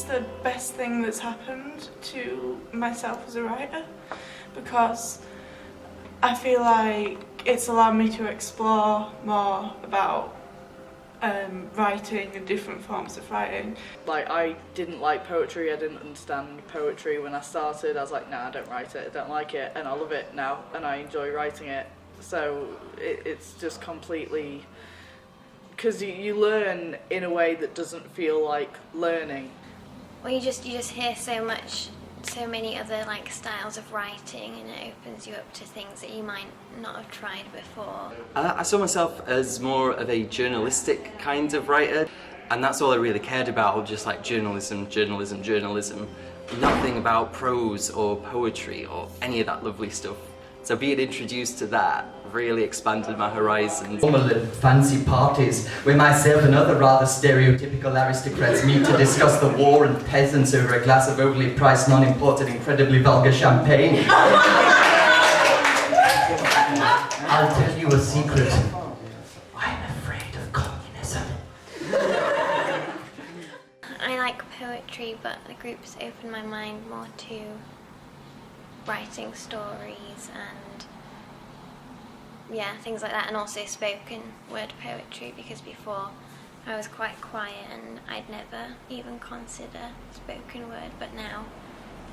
the best thing that's happened to myself as a writer, because I feel like it's allowed me to explore more about writing and different forms of writing. Like, I didn't like poetry, I didn't understand poetry when I started. I was like, nah, I don't write it, I don't like it, and I love it now and I enjoy writing it. So it's just completely, because you learn in a way that doesn't feel like learning. Well, you just hear so many other like styles of writing, and it opens you up to things that you might not have tried before. I saw myself as more of a journalistic kind of writer, and that's all I really cared about, just like journalism. Nothing about prose or poetry or any of that lovely stuff. So being introduced to that really expanded my horizons. Formal and fancy parties where myself and other rather stereotypical aristocrats meet to discuss the war and peasants over a glass of overly priced, non-imported, incredibly vulgar champagne. I'll tell you a secret. I'm afraid of communism. I like poetry, but the group's opened my mind more to writing stories and things like that, and also spoken word poetry, because before I was quite quiet and I'd never even consider spoken word, but now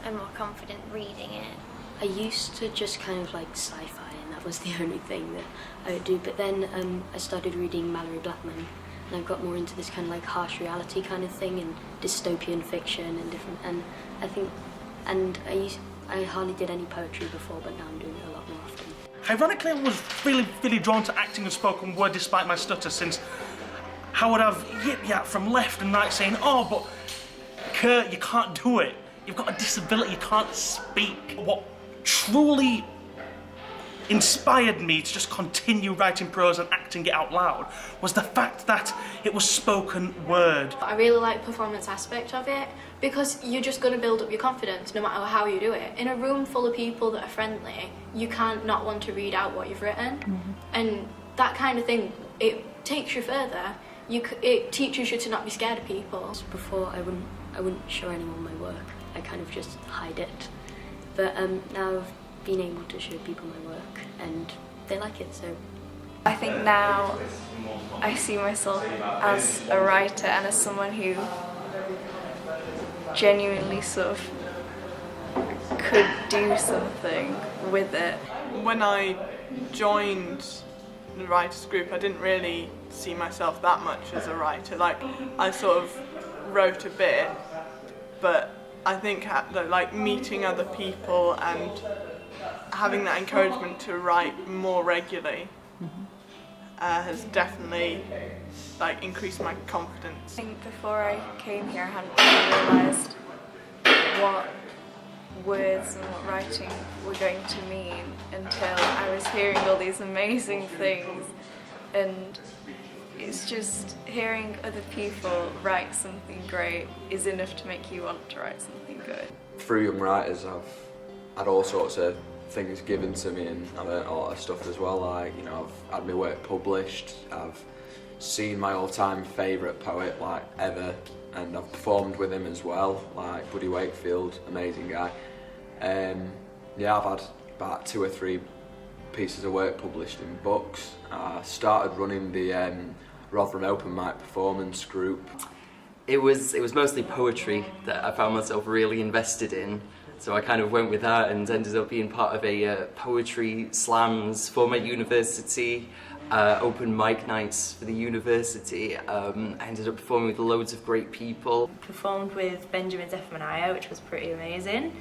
I'm more confident reading it. I used to just kind of like sci-fi, and that was the only thing that I would do, but then I started reading Mallory Blackman, and I got more into this kind of like harsh reality kind of thing and dystopian fiction and different, and I think, and I hardly did any poetry before, but now I'm doing it a lot more often. Ironically, I was really drawn to acting and spoken word despite my stutter, since I would have yip-yap from left and right saying, oh, but Kurt, you can't do it. You've got a disability, you can't speak. What truly inspired me to just continue writing prose and acting it out loud was the fact that it was spoken word. I really like the performance aspect of it, because you're just going to build up your confidence no matter how you do it. In a room full of people that are friendly, you can't not want to read out what you've written. And that kind of thing, it takes you further. It teaches you to not be scared of people. Before, I wouldn't show anyone my work. I kind of just hide it. But now I've been able to show people my work, and they like it, so. I think now I see myself as a writer and as someone who genuinely sort of could do something with it. When I joined the writers group, I didn't really see myself that much as a writer. Like, I sort of wrote a bit, but I think like meeting other people and having that encouragement to write more regularly has definitely like increased my confidence. I think before I came here I hadn't really realised what words and what writing were going to mean until I was hearing all these amazing things, and it's just hearing other people write something great is enough to make you want to write something good. Through Young Writers I've had all sorts of things given to me, and I've learnt a lot of stuff as well. Like, you know, I've had my work published, I've seen my all-time favourite poet like ever, and I've performed with him as well, like Buddy Wakefield, amazing guy. Yeah, I've had about 2 or 3 pieces of work published in books. I started running the Rotherham open mic performance group. It was mostly poetry that I found myself really invested in. So I kind of went with that and ended up being part of a poetry slams for my university, open mic nights for the university. I ended up performing with loads of great people. Performed with Benjamin Zephaniah, which was pretty amazing.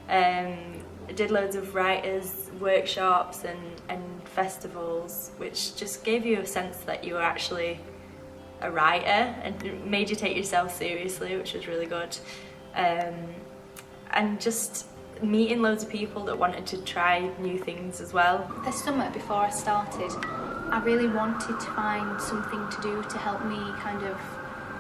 I did loads of writers' workshops and festivals, which just gave you a sense that you were actually a writer, and it made you take yourself seriously, which was really good. And just meeting loads of people that wanted to try new things as well. This summer, before I started, I really wanted to find something to do to help me kind of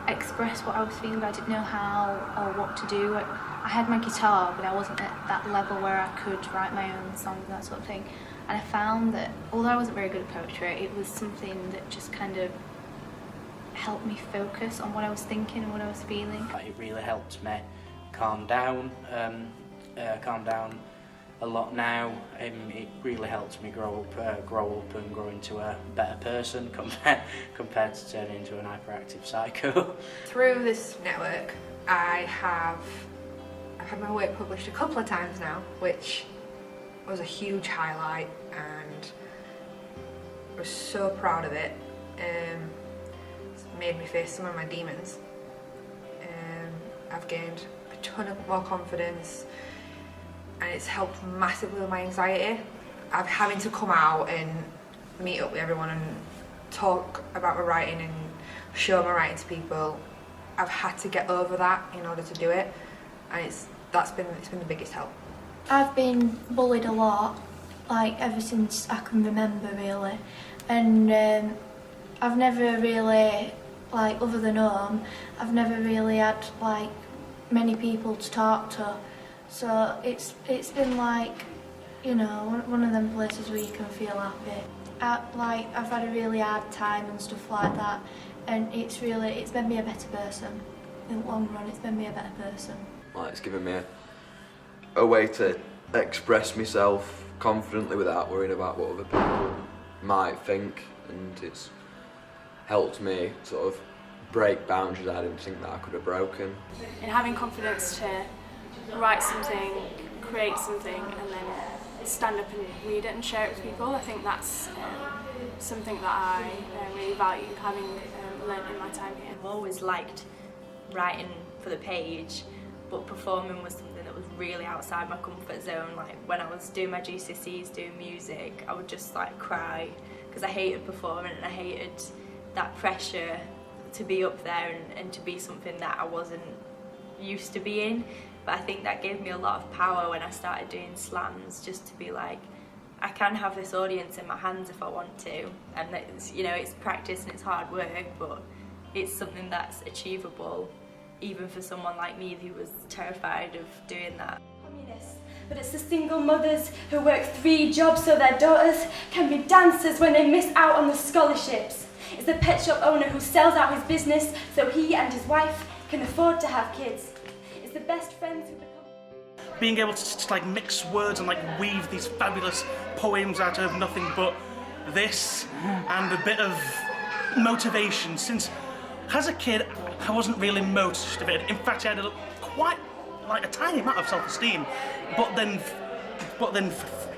express what I was feeling, but I didn't know how or what to do. I had my guitar, but I wasn't at that level where I could write my own songs and that sort of thing. And I found that, although I wasn't very good at poetry, it was something that just kind of helped me focus on what I was thinking and what I was feeling. It really helped me calm down a lot now. It really helps me grow up and grow into a better person compared to turning into an hyperactive psycho. Through this network, I've had my work published a couple of times now, which was a huge highlight, and I was so proud of it. It's made me face some of my demons. I've gained a ton of more confidence, and it's helped massively with my anxiety. I'm having to come out and meet up with everyone and talk about my writing and show my writing to people. I've had to get over that in order to do it, and it's been the biggest help. I've been bullied a lot, like ever since I can remember really, and I've never really, like other than home, I've never really had like many people to talk to. So it's been like, you know, one of them places where you can feel happy. I've had a really hard time and stuff like that, and it's made me a better person. In the long run, it's made me a better person. Like, it's given me a way to express myself confidently without worrying about what other people might think, and it's helped me sort of break boundaries I didn't think that I could have broken. And having confidence to write something, create something, and then stand up and read it and share it with people, I think that's something that I really value, having learnt in my time here. I've always liked writing for the page, but performing was something that was really outside my comfort zone. Like when I was doing my GCSEs, doing music, I would just like cry because I hated performing and I hated that pressure to be up there and to be something that I wasn't used to being. But I think that gave me a lot of power when I started doing slams, just to be like, I can have this audience in my hands if I want to, and it's, you know, it's practice and it's hard work, but it's something that's achievable even for someone like me who was terrified of doing that. Communists, but it's the single mothers who work 3 jobs so their daughters can be dancers when they miss out on the scholarships. It's the pet shop owner who sells out his business so he and his wife can afford to have kids. It's the best friends who become... Being able to like mix words and like weave these fabulous poems out of nothing but this and a bit of motivation, since as a kid I wasn't really motivated. In fact, I had quite like a tiny amount of self-esteem, but then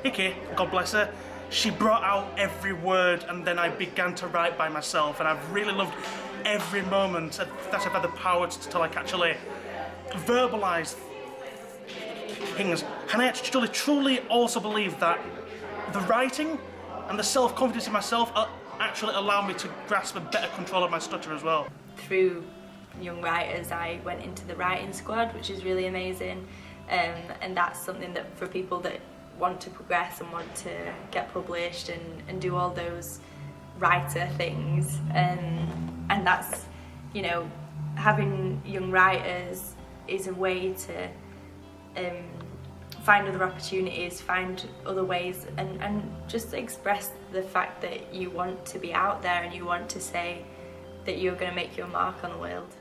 Vicky, God bless her, she brought out every word, and then I began to write by myself, and I've really loved every moment that I've had the power to like actually verbalise things. And I actually truly also believe that the writing and the self-confidence in myself actually allow me to grasp a better control of my stutter as well. Through Young Writers, I went into the writing squad, which is really amazing, and that's something that for people that want to progress and want to get published and do all those writer things, and that's, you know, having Young Writers is a way to find other opportunities, find other ways, and just express the fact that you want to be out there and you want to say that you're going to make your mark on the world.